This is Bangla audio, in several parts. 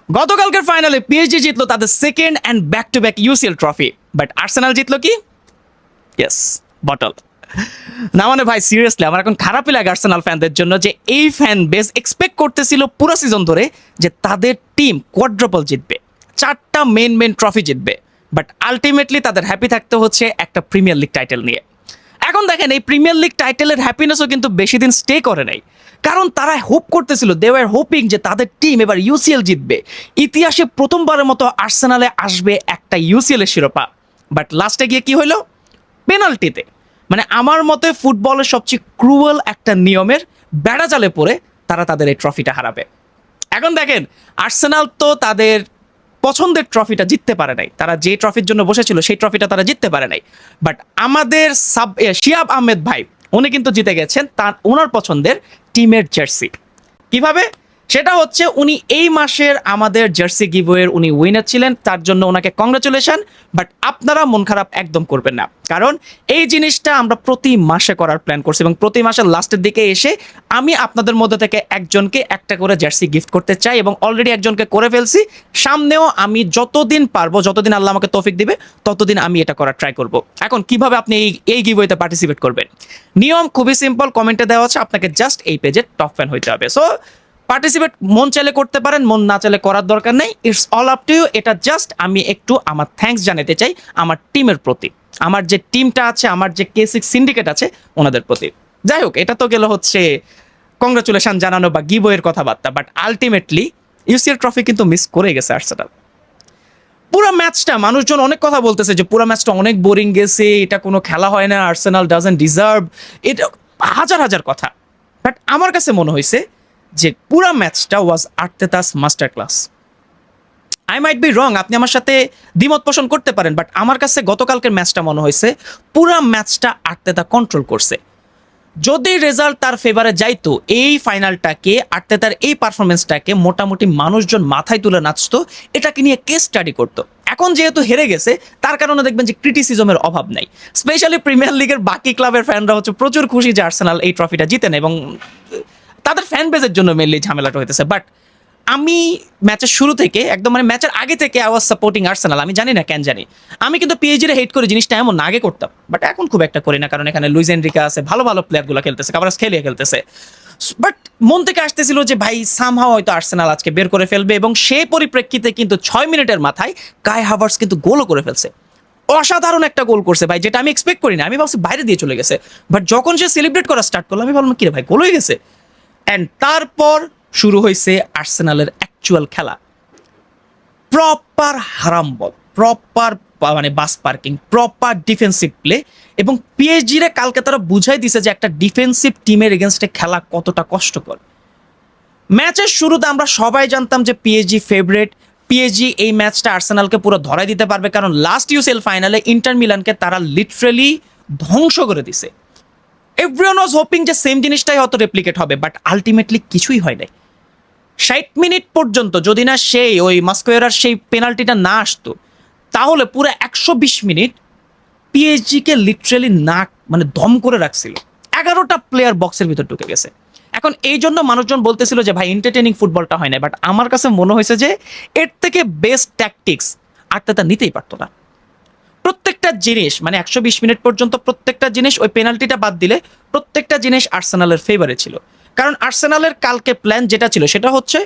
গতকালকের ফাইনালে পিএসজি জিতলো তাদের second and back to back UCL trophy, but Arsenal জিতলো কি? Yes, bottle. না মানে ভাই সিরিয়াসলি আমার এখন খারাপই লাগে আর্সেনাল ফ্যানদের জন্য, যে এই ফ্যান বেস এক্সপেক্ট করতেছিল পুরো সিজন ধরে যে তাদের টিম কোয়াড্রাপল জিতবে, 4টা মেন ট্রফি জিতবে, বাট আলটিমেটলি তাদের হ্যাপি থাকতে হচ্ছে একটা প্রিমিয়ার লিগ টাইটেল নিয়ে। এখন দেখেন এই প্রিমিয়ার লিগ টাইটেলের হ্যাপিনেসও কিন্তু বেশি দিন স্টে করে নাই, কারণ তারা হোপ করতেছিল, দে ওয়ার হোপিং যে তাদের টিম এবার ইউসিএল জিতবে, ইতিহাসে প্রথমবারের মতো আর্সেনালে আসবে একটা ইউসিএল এর শিরোপা। বাট লাস্টে গিয়ে কি হলো? পেনাল্টিতে, মানে আমার মতে ফুটবলের সবচেয়ে ক্রুয়েল একটা নিয়মের বেড়াজালে পড়ে তারা তাদের এই ট্রফিটা হারাবে। এখন দেখেন আর্সেনাল তো তাদের পছন্দের ট্রফিটা জিততে পারে নাই, তারা যে ট্রফির জন্য বসেছিল সেই ট্রফিটা তারা জিততে পারে নাই, বাট আমাদের শিহাব আহমেদ ভাই উনি কিন্তু জিতে গেছেন তার ওনার পছন্দের টিমের জার্সি। কিভাবে? সেটা হচ্ছে উনি এই মাসের আমাদের জার্সি গিভওয়ের উনি উইনার ছিলেন, তার জন্য ওনাকে কংগ্রাচুলেশন। বাট আপনারা মন খারাপ একদম করবেন না, কারণ এই জিনিসটা আমরা প্রতি মাসে করার প্ল্যান করছি এবং প্রতি মাসের লাস্টের দিকে এসে আমি আপনাদের মধ্যে থেকে একজনকে একটা করে জার্সি গিফট করতে চাই এবং অলরেডি একজনকে করে ফেলছি। সামনেও আমি যতদিন পারবো, যতদিন আল্লাহ আমাকে তৌফিক দিবে ততদিন আমি এটা করার ট্রাই করব। এখন কিভাবে আপনি এই গিভওয়েতে পার্টিসিপেট করবেন? নিয়ম খুবই সিম্পল, কমেন্টে দেওয়া আছে, আপনাকে জাস্ট এই পেজের টপ ফ্যান হইতে হবে। সো পার্টিসিপেট মন চাইলে করতে পারেন, মন না চাইলে করার দরকার নেই, it's all up to you. এটা জাস্ট আমি একটু আমার থ্যাঙ্কস জানাতে চাই আমার টিমের প্রতি, আমার যে টিমটা আছে, আমার যে K6 সিন্ডিকেট আছে ওনাদের প্রতি। যাই হোক, এটা তো গেল হচ্ছে কংগ্রাচুলেশন জানানো বা গিভওয়ের কথাবার্তা, বাট আলটিমেটলি ইউসিএল ট্রফি কিন্তু মিস করে গেছে আর্সেনাল। পুরো ম্যাচটা মানুষজন অনেক কথা বলতেছে যে পুরো ম্যাচটা অনেক বোরিং গেছে, এটা কোনো খেলা হয় না, আর্সেনাল ডাজন্ট ডিজার্ভ, এটা হাজার হাজার কথা। বাট আমার কাছে মনে হয়েছে যে পুরো ম্যাচটা was Arteta's master class. I might be wrong, আপনি আমার সাথে দ্বিমত পোষণ করতে পারেন, বাট আমার কাছে গতকালকের ম্যাচটা মনে হয়েছে পুরো ম্যাচটা আর্তেতা কন্ট্রোল করছে। যদি রেজাল্ট তার ফেভারে যাইতো, এই ফাইনালটাকে আর্তেতার এই পারফরমেন্সটাকে মোটামুটি মানুষজন মাথায় তুলে নাচতো, এটাকে নিয়ে কেস স্টাডি করতো। এখন যেহেতু হেরে গেছে তার কারণে দেখবেন যে ক্রিটিসিজমের অভাব নাই। স্পেশালি প্রিমিয়ার লিগের বাকি ক্লাবের ফ্যানরা হচ্ছে প্রচুর খুশি যে আর্সেনাল এই ট্রফিটা জিতে নেয় এবং তাদের ফ্যান বেজের জন্য মেনলি ঝামেলাটা হইতেছে। বাট আমি ম্যাচের শুরু থেকে একদম মানে ম্যাচের আগে থেকে আই ওয়াজ সাপোর্টিং আর্সেনাল। আমি জানি না কেন জানি, আমি কিন্তু পিএসজি রে হেট করি জিনিসটা এমন না, আগে করতাম, বাট এখন খুব একটা করি না, কারণ এখানে লুইস এনরিকা আছে, ভালো ভালো প্লেয়ারগুলো খেলতেছে, কাভারাজ খেলিয়ে খেলতেছে। বাট মন থেকে আসতেছিল যে ভাই সামহাও হয়তো আর্সেনাল আজকে বের করে ফেলবে, এবং সেই পরিপ্রেক্ষিতে কিন্তু 6 মিনিটের মাথায় কাই হাভার্টস কিন্তু গোলও করে ফেলছে। অসাধারণ একটা গোল করছে ভাই, যেটা আমি এক্সপেক্ট করি না, আমি ভাবছি বাইরে দিয়ে চলে গেছে, বাট যখন সে সেলিব্রেট করা স্টার্ট করলো আমি ভাবলাম কি রে ভাই গোল হয়ে গেছে। অ্যান্ড তারপর শুরু হয়েছে আর্সেনালের অ্যাকচুয়াল খেলা। প্রপার হারাম বল, প্রপার মানে বাস পার্কিং, প্রপার ডিফেন্সিভ প্লে, এবং পিএসজি রে কালকে তারা বুঝাই দিছে যে একটা ডিফেন্সিভ টিমের এগেনস্টে খেলা কতটা কষ্টকর। ম্যাচের শুরুতে আমরা সবাই জানতাম যে পিএসজি ফেভারিট, পিএসজি এই ম্যাচটা আর্সেনালকে পুরো ধরাই দিতে পারবে, কারণ লাস্ট ইউসিএল ফাইনালে ইন্টার মিলানকে তারা লিটারেলি ধ্বংস করে দিছে। এভরিওয়ান ওয়াজ হোপিং যে সেম জিনিসটাই হয়তো রেপ্লিকেট হবে, বাট আলটিমেটলি কিছুই হয় নাই। 60 মিনিট পর্যন্ত যদি না সেই ওই মাস্কোয়েরার সেই পেনাল্টিটা না আসতো, তাহলে পুরো 120 মিনিট পিএসজিকে লিটারেলি না মানে দম করে রাখছিল। 11টা প্লেয়ার বক্সের ভিতর ঢুকে গেছে। এখন এই জন্য মানুষজন বলতেছিল যে ভাই এন্টারটেনিং ফুটবলটা হয় না, বাট আমার কাছে মনে হয়েছে যে এর থেকে বেস্ট ট্যাকটিক্স আর্তেতা নিতেই পারতো না। প্রত্যেকটা জিনিস মানে 120 মিনিট পর্যন্ত প্রত্যেকটা জিনিস, ওই পেনাল্টিটা বাদ দিলে প্রত্যেকটা জিনিস আর্সেনালের ফেভারে ছিল। কারণ আর্সেনালের কালকে প্ল্যান যেটা ছিল সেটা হচ্ছে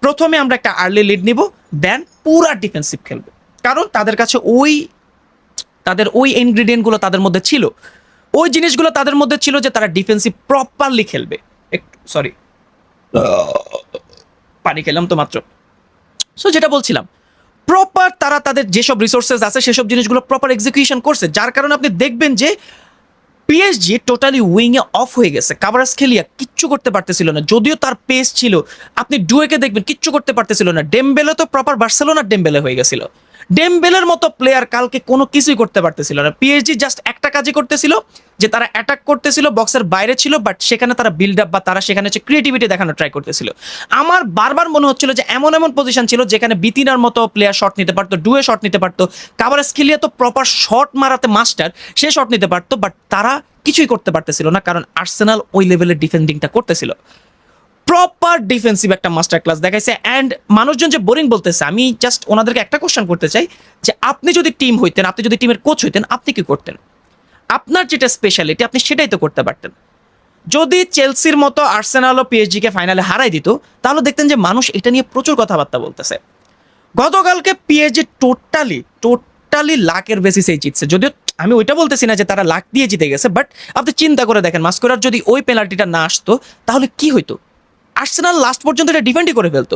প্রথমে আমরা একটা আর্লি লিড নিব, দেন পুরা ডিফেন্সিভ খেলবে, কারণ তাদের কাছে ওই ইনগ্রিডিয়েন্টগুলো তাদের মধ্যে ছিল, ওই জিনিসগুলো তাদের মধ্যে ছিল যে তারা ডিফেন্সিভ প্রপারলি খেলবে। একটু সরি, পানি খেলাম তো মাত্র। সো যেটা বলছিলাম, প্রপার তারা তাদের যেসব রিসোর্সেস আছে সেসব জিনিসগুলো প্রপার এক্সিকিউশন করছে, যার কারণে আপনি দেখবেন যে পিএসজি টোটালি উইংয়ে অফ হয়ে গেছে। কাভারাজ খেলিয়া কিচ্ছু করতে পারতেছিল না, যদিও তার পেস ছিল। আপনি ডুয়েকে দেখবেন কিচ্ছু করতে পারতেছিল না। ডেমবেলে তো প্রপার বার্সেলোনার ডেমবেলে হয়ে গেছিল। ডেমবেলের মতো প্লেয়ার কালকে কোনো কিছুই করতে পারতেছিল না। পিএসজি জাস্ট একটা কাজই করতেছিল যে তারা অ্যাটাক করতেছিল, বক্সের বাইরে ছিল, বাট সেখানে তারা বিল্ড আপ বা তারা সেখানে হচ্ছে ক্রিয়েটিভিটি দেখানো ট্রাই করতেছিল। আমার বারবার মনে হচ্ছিল যে এমন এমন পজিশন ছিল যেখানে বিতিনার মতো প্লেয়ার শট নিতে পারতো, ডুয়ে শট নিতে পারতো, কাভারাজ খেলিয়া তো প্রপার শট মারাতে মাস্টার, সে শট নিতে পারতো, বাট তারা কিছুই করতে পারতেছিল না, কারণ আর্সেনাল ওই লেভেলের ডিফেন্ডিংটা করতেছিল। প্রপার ডিফেন্সিভ একটা মাস্টার ক্লাস দেখাইছে। অ্যান্ড মানুষজন যে বোরিং বলতেছে, আমি জাস্ট ওনাদেরকে একটা কোশ্চেন করতে চাই যে আপনি যদি টিম হইতেন, আপনি যদি টিমের কোচ হইতেন, আপনি কি করতেন? আপনার যেটা স্পেশালিটি আপনি সেটাই তো করতে পারতেন। যদি চেলসির মতো আর্সেনাল ও পিএসজিকে ফাইনালে হারাই দিত, তাহলে দেখতেন যে মানুষ এটা নিয়ে প্রচুর কথাবার্তা বলতেছে। গতকালকে পিএসজি টোটালি লাকের বেসিসেই জিতছে। যদিও আমি ওইটা বলতেছি না যে তারা লাক দিয়ে জিতে গেছে, বাট আপনি চিন্তা করে দেখেন মাস্কোরার যদি ওই পেনাল্টিটা না আসতো তাহলে কি হইতো? আর্সেনাল লাস্ট পর্যন্ত এটা ডিফেন্ডই করে ফেলতো।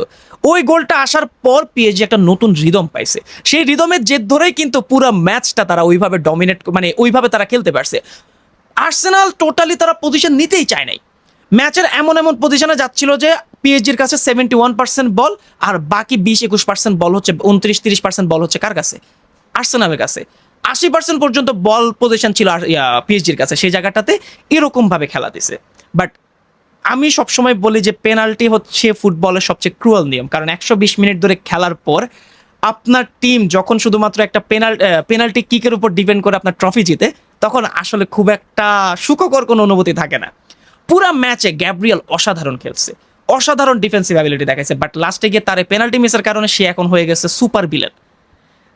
ওই গোলটা আসার পর পিএসজি একটা নতুন রিদম পাইছে। সেই রিদমের জেদ ধরেই কিন্তু পুরো ম্যাচটা তারা ওইভাবে ডমিনেট, মানে ওইভাবে তারা খেলতে পারছে। আর্সেনাল টোটালি তারা পজিশন নিতেই চায় নাই। ম্যাচের এমন পজিশনে যাচ্ছিল যে পিএসজির কাছে 71% বল, আর বাকি 20-21% বল হচ্ছে, 29-30% বল হচ্ছে কার কাছে? আর্সেনালের কাছে। 80% পর্যন্ত বল পজিশন ছিল পিএসজির কাছে। সেই জায়গাটাতে এরকমভাবে খেলা দিছে। বাট আমি সবসময় বলি যে পেনাল্টি হচ্ছে ফুটবলের সবচেয়ে ক্রুয়াল নিয়ম। কারণ 120 মিনিট ধরে খেলার পর আপনার টিম যখন শুধুমাত্র একটা পেনাল্টি কিকের উপর ডিপেন্ড করে আপনার ট্রফি জিতে, তখন আসলে খুব একটা সুখকর কোনো অনুভূতি থাকে না। পুরা ম্যাচে গ্যাব্রিয়েল অসাধারণ খেলছে, অসাধারণ ডিফেন্সিভ অ্যাবিলিটি দেখাইছে। বাট লাস্টে গিয়ে তার পেনাল্টি মিসের কারণে সে এখন হয়ে গেছে সুপার ভিলেন।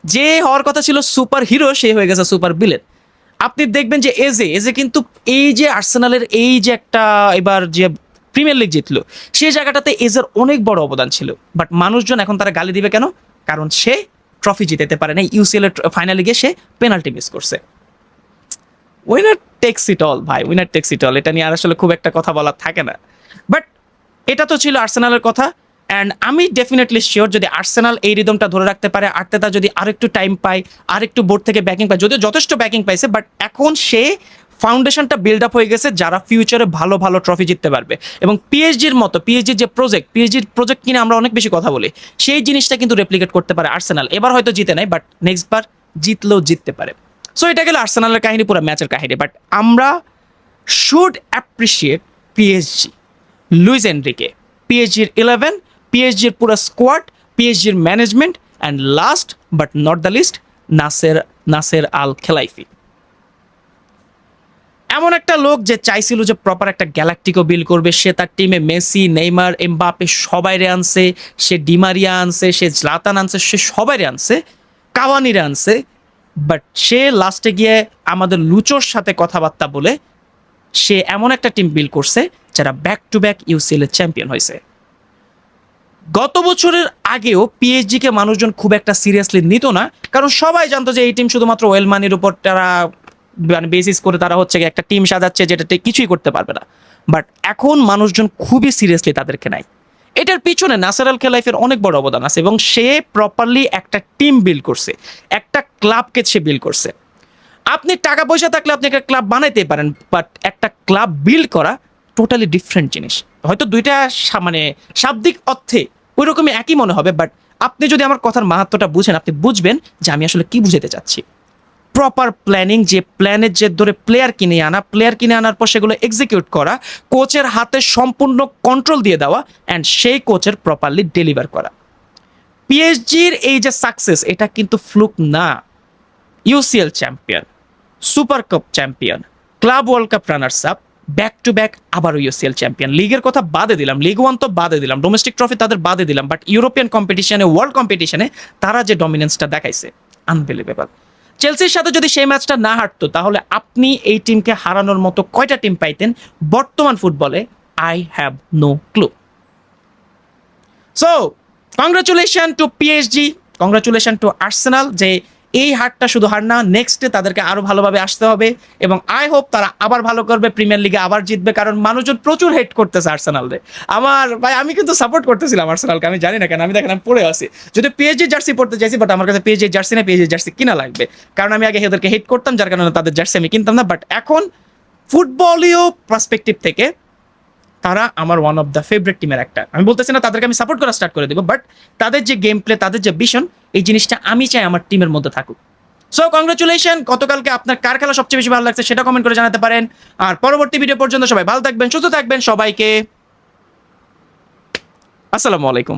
যে হওয়ার কথা ছিল সুপার হিরো, সে হয়ে গেছে সুপার ভিলেন। আপনি দেখবেন যে এজে কিন্তু এই যে আর্সেনালের এই যে একটা এবার যে প্রিমিয়ার লিগ জিতলো, সেই জায়গাটাতে এজের অনেক বড় অবদান ছিল। বাট মানুষজন এখন তারা গালি দিবে কেন? কারণ সে ট্রফি জিতেতে পারে না। ইউসিএল এর ফাইনালে গিয়ে সে পেনাল্টি মিস করছে। উইনার টেক্স ইট অল ভাই, উইনার টেক্স ইট অল। এটা নিয়ে আর আসলে খুব একটা কথা বলার থাকে না। বাট এটা তো ছিল আর্সেনালের কথা। অ্যান্ড আমি ডেফিনেটলি শিওর যদি আর্সেনাল এই রিদমটা ধরে রাখতে পারে, আর্তেতা যদি আরেকটু টাইম পায়, আরেকটু বোর্ড থেকে ব্যাকিং পায়, যদিও যথেষ্ট ব্যাকিং পাইছে, বাট এখন সে ফাউন্ডেশনটা বিল্ড আপ হয়ে গেছে যারা ফিউচারে ভালো ভালো ট্রফি জিততে পারবে। এবং পিএসজির মতো, পিএসজির যে পিএসজির প্রজেক্ট কিনে আমরা অনেক বেশি কথা বলি, সেই জিনিসটা কিন্তু রেপ্লিকেট করতে পারে আর্সেনাল। এবার হয়তো জিতে নাই, বাট নেক্সট বার জিতলেও জিততে পারে। সো এটা গেল আর্সেনালের কাহিনী, পুরো ম্যাচের কাহিনী। বাট আমরা should appreciate PSG, Luis Enrique, পিএসজির 11, পিএসজির পুরো স্কোয়াড, পিএসজির management, and last but not the least Nasser Al Khelaifi. এমন একটা লোক যে চাইছিল যে প্রপার একটা গ্যালাক্টিকো বিল করবে। সে তার টিমে মেসি, নেইমার, এমবাপে সবাইরে আনছে, সে ডিমারিয়া আনছে, সে জ্লাতান আনছে, সে সবাইরে আনছে, কাভানিরে আনছে। বাট সে লাস্টে গিয়ে আমাদের লুচোর সাথে কথাবার্তা বলে সে এমন একটা টিম বিল্ড করছে যারা ব্যাক টু ব্যাক ইউসিএল এর চ্যাম্পিয়ন হয়েছে। গত বছরের আগেও পিএসজিকে মানুষজন খুব একটা সিরিয়াসলি নিত না, কারণ সবাই জানতো যে এই টিম শুধুমাত্র ওয়েল মানির উপর তারা মানে বেসিস করে তারা হচ্ছে একটা টিম সাজাচ্ছে যেটাতে কিছুই করতে পারবে না। বাট এখন মানুষজন খুবই সিরিয়াসলি তাদেরকে নেয়। এটার পিছনে নাসের আল খেলাইফের অনেক বড় অবদান আছে, এবং সে প্রপারলি একটা টিম বিল্ড করছে, একটা ক্লাবকে সে বিল্ড করছে। আপনি টাকা পয়সা থাকলে আপনি একটা ক্লাব বানাইতে পারেন, বাট একটা ক্লাব বিল্ড করা টোটালি ডিফারেন্ট জিনিস। হয়তো দুইটা মানে শাব্দিক অর্থে ওই রকমই একই মনে হবে, বাট আপনি যদি আমার কথার মাহাত্ম্যটা বুঝেন, আপনি বুঝবেন যে আমি আসলে কি বুঝাতে চাচ্ছি। প্রপার প্ল্যানিং, যে প্ল্যানের যে ধরে প্লেয়ার কিনে আনার পর সেগুলো এক্সিকিউট করা, কোচের হাতে সম্পূর্ণ কন্ট্রোল দিয়ে দেওয়া, অ্যান্ড সেই কোচের প্রপারলি ডেলিভার করা। পিএসজির এই যে সাকসেস, এটা কিন্তু ফ্লুক না। UCL champion, super cup champion, club world cup runners up, back to back আবারও ইউসিএল চ্যাম্পিয়ন। লিগের কথা বাদে দিলাম, লিগ ওয়ান তো বাদে দিলাম, ডোমেস্টিক ট্রফি তাদের বাদে দিলাম, বাট ইউরোপিয়ান কম্পিটিশনে, ওয়ার্ল্ড কম্পিটিশনে তারা যে ডমিনেন্সটা দেখাইছে, আনবিলিভেবল। চেলসির সাথে যদি সেই ম্যাচটা না হারতো, তাহলে আপনি এই টিমকে হারানোর মতো কয়টা টিম পাইতেন বর্তমান ফুটবলে? I have no clue. So congratulation to PSG, congratulation to Arsenal, যে এই হারটা শুধু হার না, নেক্সটে তাদেরকে আরো ভালোভাবে আসতে হবে, এবং আই হোপ তারা আবার ভালো করবে, প্রিমিয়ার লিগে আবার জিতবে। কারণ মানুষজন প্রচুর হেট করতেছে আর্সেনালরে। আমার ভাই, আমি কিন্তু সাপোর্ট করতেছিলাম আর্সেনালকে, আমি জানি না কেন, আমি দেখেন আমি পড়ে আসি, যদি পিএসজি জার্সি পড়তে চাইছি, বাট আমার কাছে পিএসজি জার্সি না, পিএসজি জার্সি কিনা লাগবে, কারণ আমি আগে এদেরকে হেট করতাম, যার কারণে তাদের জার্সি আমি কিনতাম না। বাট এখন ফুটবলীয় পার্সপেক্টিভ থেকে তারা আমার ওয়ান অফ দ্য ফেভারিট টিমের একটা। আমি বলতেছি না তাদেরকে আমি সাপোর্ট করা স্টার্ট করে দেবো, বাট তাদের যে গেম প্লে, তাদের যে ভিশন, এই জিনিসটা আমি চাই আমার টিমের মধ্যে থাকুক। So congratulation. গতকালকে আপনার কার খেলা সবচেয়ে বেশি ভালো লাগছে সেটা কমেন্ট করে জানাতে পারেন। আর পরবর্তী ভিডিও পর্যন্ত সবাই ভালো থাকবেন, সুস্থ থাকবেন। সবাইকে আসসালামু আলাইকুম।